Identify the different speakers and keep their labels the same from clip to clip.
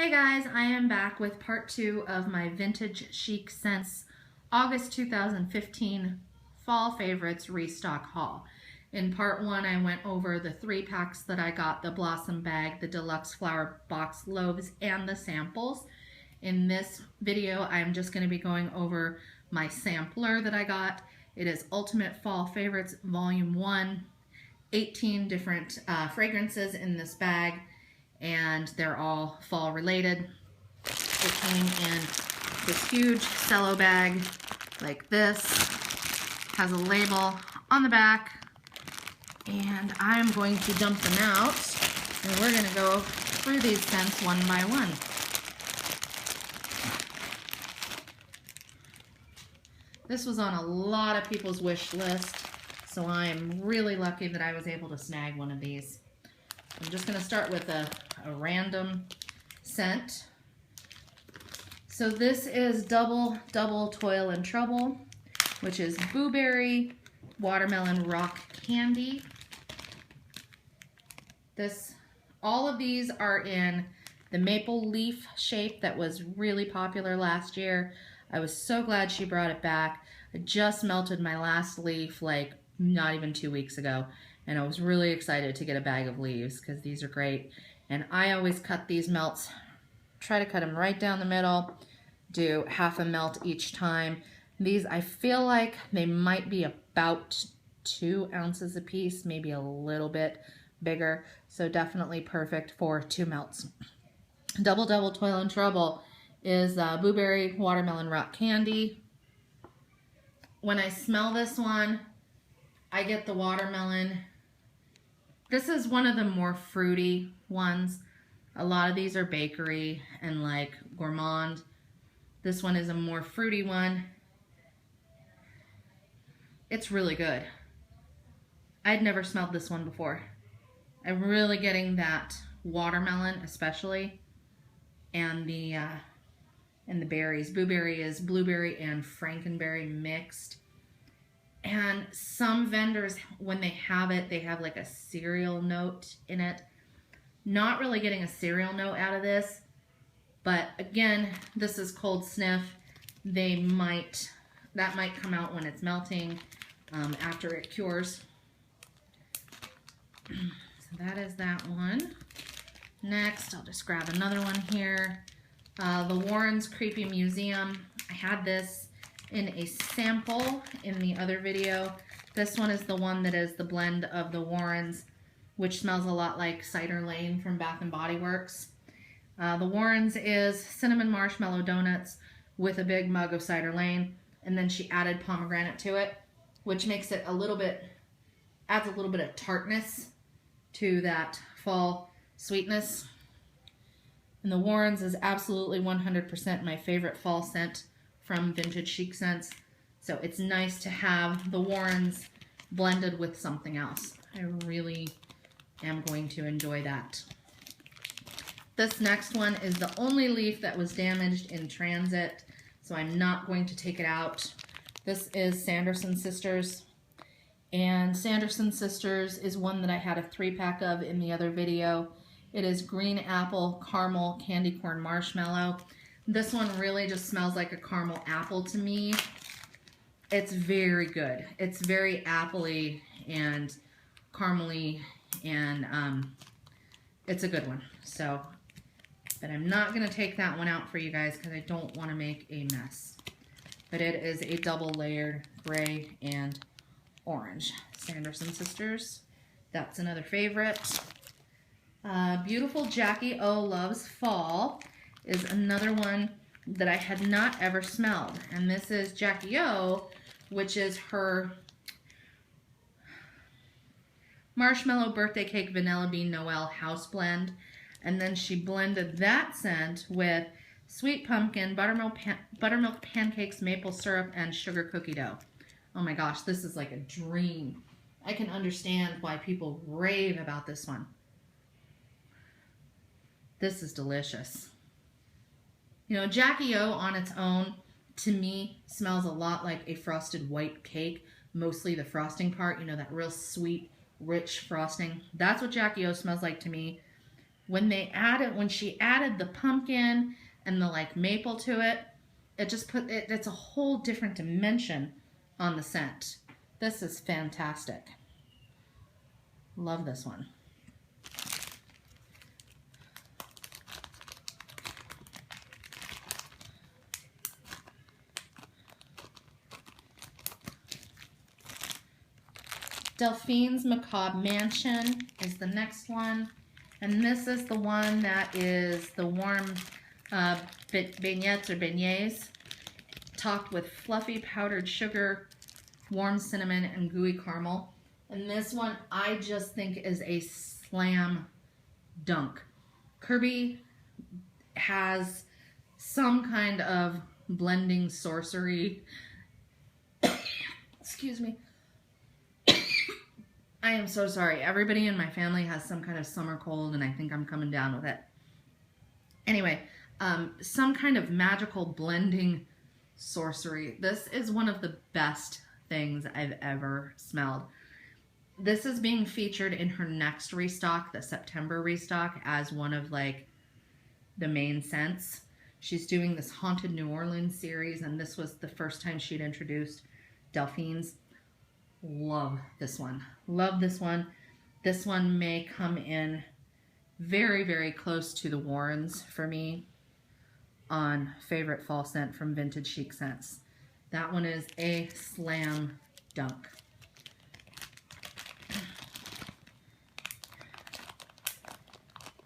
Speaker 1: Hey guys, I am back with part 2 of my Vintage Chic Scents August 2015 Fall Favorites Restock Haul. In part 1, I went over the 3 packs that I got, the Blossom Bag, the Deluxe Flower Box Loaves, and the samples. In this video, I'm just going to be going over my sampler that I got. It is Ultimate Fall Favorites Volume 1, 18 different fragrances in this bag, and they're all fall related. It came in this huge cello bag like this, has a label on the back, and I'm going to dump them out, and we're going to go through these scents one by one. This was on a lot of people's wish list, so I'm really lucky that I was able to snag one of these. I'm just going to start with a random scent. So this is Double Toil and Trouble, which is Blueberry Watermelon Rock Candy. All of these are in the maple leaf shape that was really popular last year. I was so glad she brought it back. I just melted my last leaf like not even 2 weeks ago, and I was really excited to get a bag of leaves because these are great. And I always cut these melts, try to cut them right down the middle, do half a melt each time. These, I feel like they might be about 2 ounces a piece, maybe a little bit bigger, so definitely perfect for 2 melts. Double Toil and Trouble is Blueberry Watermelon Rock Candy. When I smell this one, I get the watermelon. This is one of the more fruity ones. A lot of these are bakery and like gourmand. This one is a more fruity one. It's really good. I'd never smelled this one before. I'm really getting that watermelon especially, and the berries. Blueberry is blueberry and frankenberry mixed. And some vendors, when they have it, they have like a cereal note in it. Not really getting a cereal note out of this, but again, this is cold sniff. That might come out when it's melting, after it cures. So that is that one. Next, I'll just grab another one here. The Warren's Creepy Museum. I had this in a sample in the other video. This one is the one that is the blend of the Warren's, which smells a lot like Cider Lane from Bath & Body Works. The Warren's is cinnamon marshmallow donuts with a big mug of Cider Lane, and then she added pomegranate to it, which makes it adds a little bit of tartness to that fall sweetness. And the Warren's is absolutely 100% my favorite fall scent from Vintage Chic Scents. So it's nice to have the Warren's blended with something else. I really am going to enjoy that. This next one is the only leaf that was damaged in transit, so I'm not going to take it out. This is Sanderson Sisters. And Sanderson Sisters is one that I had a 3-pack of in the other video. It is green apple, caramel, candy corn, marshmallow. This one really just smells like a caramel apple to me. It's very good. It's very appley and caramely, and it's a good one. So, but I'm not going to take that one out for you guys because I don't want to make a mess. But it is a double layered gray and orange. Sanderson Sisters. That's another favorite. Beautiful Jackie O Loves Fall is another one that I had not ever smelled. And this is Jackie O, which is her Marshmallow Birthday Cake Vanilla Bean Noel House Blend. And then she blended that scent with Sweet Pumpkin, Buttermilk Pancakes, Maple Syrup, and Sugar Cookie Dough. Oh my gosh, this is like a dream. I can understand why people rave about this one. This is delicious. You know, Jackie O on its own, to me, smells a lot like a frosted white cake. Mostly the frosting part, you know, that real sweet, rich frosting. That's what Jackie O smells like to me. when she added the pumpkin and the like maple to it, it just put it, it's a whole different dimension on the scent. This is fantastic. Love this one. Delphine's Macabre Mansion is the next one. And this is the one that is the warm beignets or beignets, topped with fluffy powdered sugar, warm cinnamon, and gooey caramel. And this one I just think is a slam dunk. Kirby has some kind of blending sorcery. Excuse me. I am so sorry. Everybody in my family has some kind of summer cold, and I think I'm coming down with it. Anyway, some kind of magical blending sorcery. This is one of the best things I've ever smelled. This is being featured in her next restock, the September restock, as one of like the main scents. She's doing this Haunted New Orleans series, and this was the first time she'd introduced Delphine's. Love this one. Love this one. This one may come in very, very close to the Warrens for me on favorite fall scent from Vintage Chic Scents. That one is a slam dunk.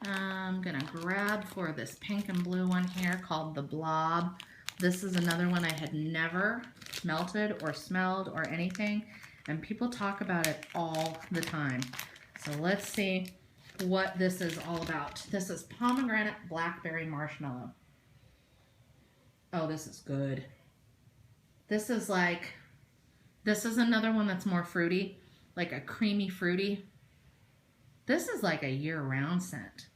Speaker 1: I'm gonna grab for this pink and blue one here called the Blob. This is another one I had never melted or smelled or anything, and people talk about it all the time. So let's see what this is all about. This is pomegranate blackberry marshmallow. Oh, this is good. This is another one that's more fruity, like a creamy fruity. This is like a year-round scent.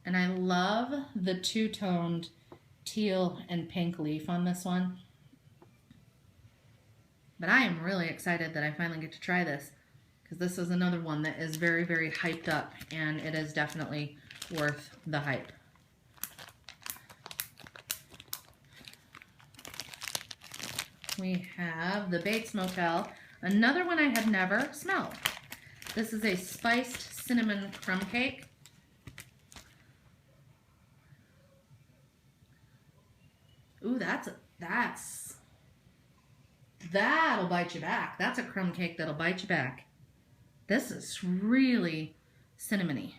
Speaker 1: And I love the two-toned teal and pink leaf on this one. But I am really excited that I finally get to try this, because this is another one that is very, very hyped up, and it is definitely worth the hype. We have the Bates Motel, another one I have never smelled. This is a spiced cinnamon crumb cake. Ooh, that'll bite you back. That's a crumb cake that'll bite you back. This is really cinnamony.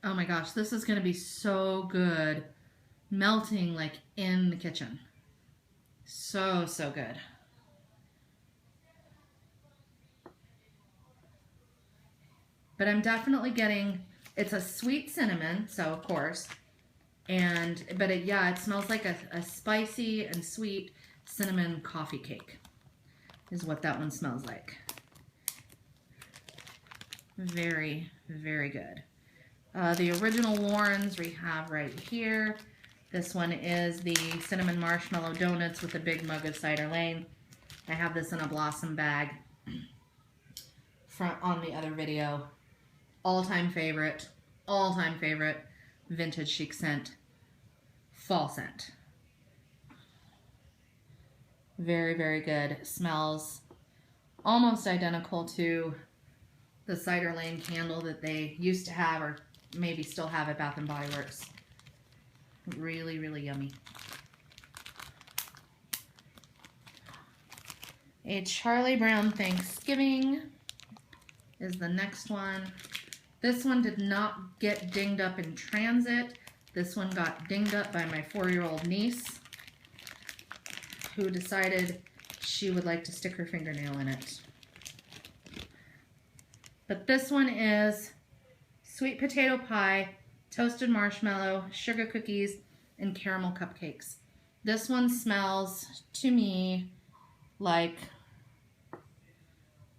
Speaker 1: Oh my gosh, this is going to be so good. Melting like in the kitchen. So, so good. But I'm definitely getting, it's a sweet cinnamon, so of course. But it smells like a spicy and sweet cinnamon coffee cake is what that one smells like. Very, very good. The original Warrens we have right here. This one is the cinnamon marshmallow donuts with a big mug of cider lane. I have this in a blossom bag on the other video. All-time favorite Vintage Chic Scent fall scent. Very, very good. Smells almost identical to the cider lane candle that they used to have, or maybe still have at Bath & Body Works. Really, really yummy. A Charlie Brown Thanksgiving is the next one. This one did not get dinged up in transit. This one got dinged up by my 4-year-old niece, who decided she would like to stick her fingernail in it. But this one is sweet potato pie, toasted marshmallow, sugar cookies, and caramel cupcakes. This one smells to me like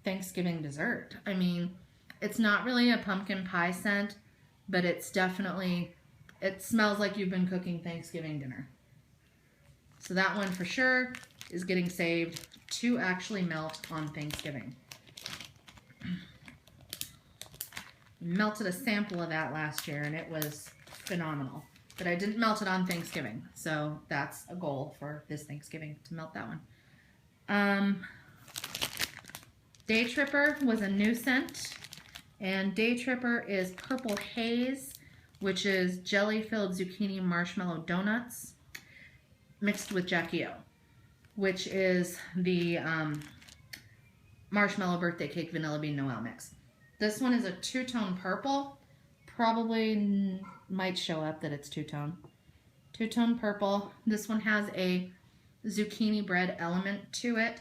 Speaker 1: Thanksgiving dessert. I mean, it's not really a pumpkin pie scent, but it's definitely, it smells like you've been cooking Thanksgiving dinner. So that one for sure is getting saved to actually melt on Thanksgiving. Melted a sample of that last year and it was phenomenal. But I didn't melt it on Thanksgiving, so that's a goal for this Thanksgiving, to melt that one. Day Tripper was a new scent, and Day Tripper is Purple Haze, which is jelly-filled zucchini marshmallow donuts mixed with Jackie O, which is the marshmallow birthday cake vanilla bean Noel mix. This one is a two-tone purple. Probably might show up that it's two-tone. Two-tone purple. This one has a zucchini bread element to it.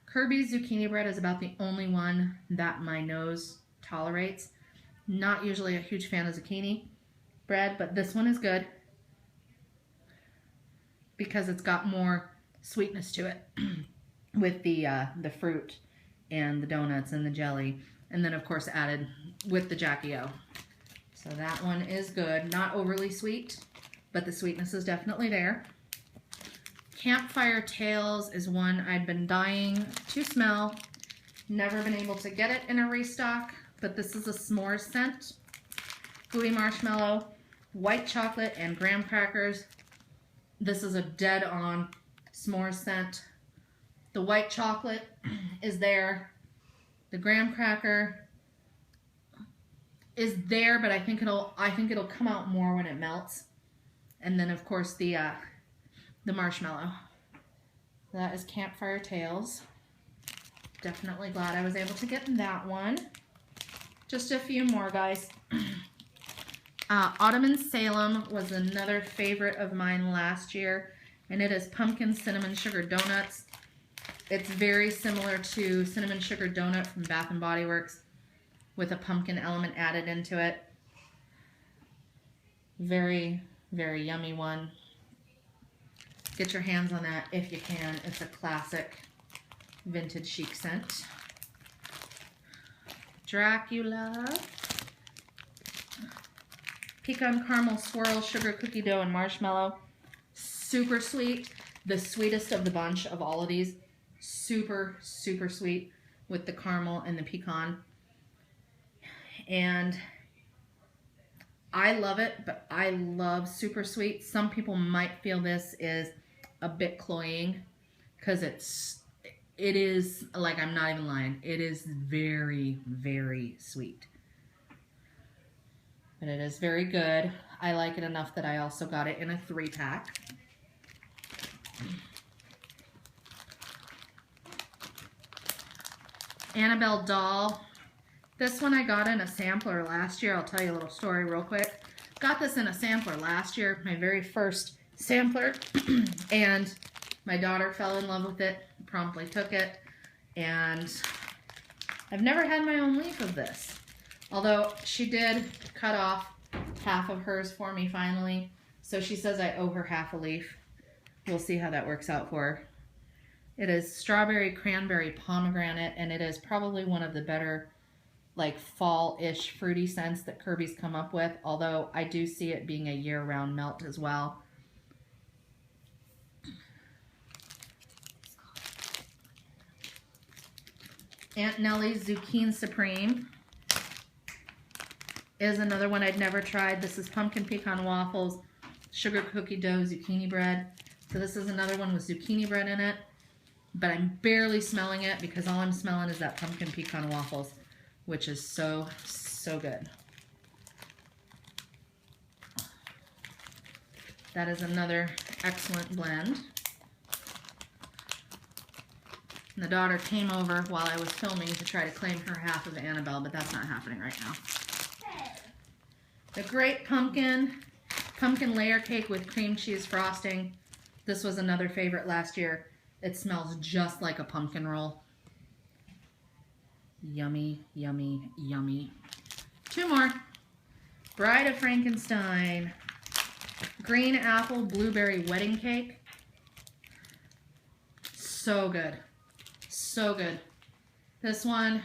Speaker 1: Kirby's zucchini bread is about the only one that my nose tolerates. Not usually a huge fan of zucchini bread, but this one is good because it's got more sweetness to it with the fruit and the donuts and the jelly, and then of course added with the Jackie O. So that one is good. Not overly sweet, but the sweetness is definitely there. Campfire Tales is one I'd been dying to smell. Never been able to get it in a restock, but this is a s'mores scent. Gooey marshmallow, white chocolate, and graham crackers. This is a dead-on s'mores scent. The white chocolate is there. The graham cracker is there, but I think it'll come out more when it melts. And then of course the marshmallow. That is Campfire Tales. Definitely glad I was able to get that one. Just a few more, guys. Autumn in Salem was another favorite of mine last year, and it is pumpkin cinnamon sugar donuts. It's very similar to cinnamon sugar donut from Bath and Body Works, with a pumpkin element added into it. Very, very yummy one. Get your hands on that if you can. It's a classic vintage chic scent. Dracula. Pecan caramel swirl, sugar cookie dough, and marshmallow. Super sweet. The sweetest of the bunch of all of these. Super, super sweet with the caramel and the pecan. And I love it, but I love super sweet. Some people might feel this is a bit cloying because it is, like, I'm not even lying, it is very, very sweet. But it is very good. I like it enough that I also got it in a 3-pack. Annabelle Doll. This one I got in a sampler last year. I'll tell you a little story real quick. Got this in a sampler last year, my very first sampler, and my daughter fell in love with it, promptly took it, and I've never had my own leaf of this. Although she did cut off half of hers for me finally, so she says I owe her half a leaf. We'll see how that works out for her. It is strawberry, cranberry, pomegranate, and it is probably one of the better, like, fall-ish fruity scents that Kirby's come up with, although I do see it being a year-round melt as well. Aunt Nellie's Zucchini Supreme is another one I'd never tried. This is pumpkin pecan waffles, sugar cookie dough, zucchini bread. So this is another one with zucchini bread in it, but I'm barely smelling it because all I'm smelling is that pumpkin pecan waffles, which is so, so good. That is another excellent blend. And the daughter came over while I was filming to try to claim her half of Annabelle, but that's not happening right now. The Great Pumpkin layer cake with cream cheese frosting. This was another favorite last year. It smells just like a pumpkin roll. Yummy, yummy, yummy. Two more. Bride of Frankenstein. Green apple blueberry wedding cake. So good. So good. This one,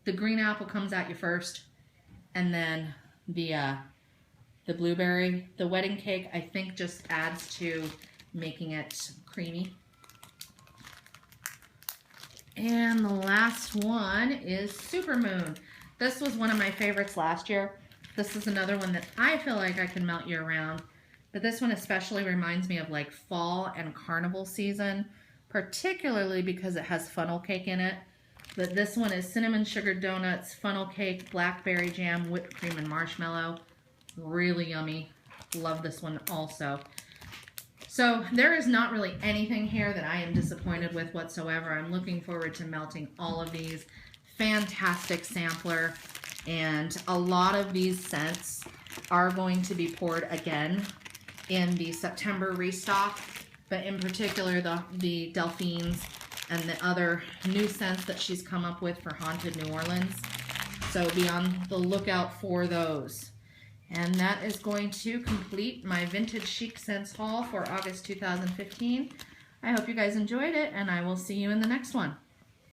Speaker 1: the green apple comes at you first, and then the blueberry. The wedding cake, I think, just adds to making it creamy. And the last one is Supermoon. This was one of my favorites last year. This is another one that I feel like I can melt year round. But this one especially reminds me of like fall and carnival season, particularly because it has funnel cake in it. But this one is cinnamon sugar donuts, funnel cake, blackberry jam, whipped cream, and marshmallow. Really yummy. Love this one also. So there is not really anything here that I am disappointed with whatsoever. I'm looking forward to melting all of these. Fantastic sampler. And a lot of these scents are going to be poured again in the September restock. But in particular, the Delphines and the other new scents that she's come up with for Haunted New Orleans. So be on the lookout for those. And that is going to complete my Vintage Chic Scents haul for August 2015. I hope you guys enjoyed it, and I will see you in the next one.